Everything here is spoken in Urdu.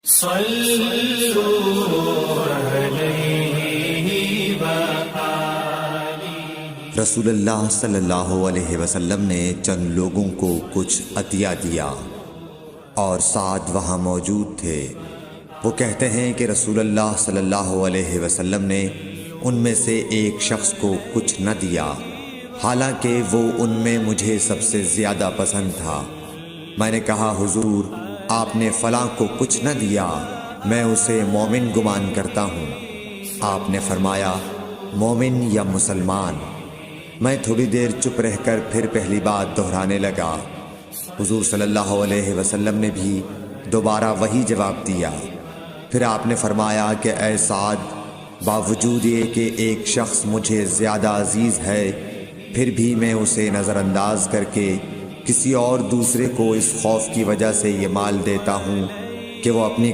رسول اللہ صلی اللہ علیہ وسلم نے چند لوگوں کو کچھ عطیہ دیا اور سعد وہاں موجود تھے۔ وہ کہتے ہیں کہ رسول اللہ صلی اللہ علیہ وسلم نے ان میں سے ایک شخص کو کچھ نہ دیا، حالانکہ وہ ان میں مجھے سب سے زیادہ پسند تھا۔ میں نے کہا حضور، آپ نے فلاں کو کچھ نہ دیا، میں اسے مومن گمان کرتا ہوں۔ آپ نے فرمایا مومن یا مسلمان؟ میں تھوڑی دیر چپ رہ کر پھر پہلی بات دہرانے لگا۔ حضور صلی اللہ علیہ وسلم نے بھی دوبارہ وہی جواب دیا۔ پھر آپ نے فرمایا کہ اے سعد، باوجود یہ کہ ایک شخص مجھے زیادہ عزیز ہے، پھر بھی میں اسے نظر انداز کر کے کسی اور دوسرے کو اس خوف کی وجہ سے یہ مال دیتا ہوں کہ وہ اپنی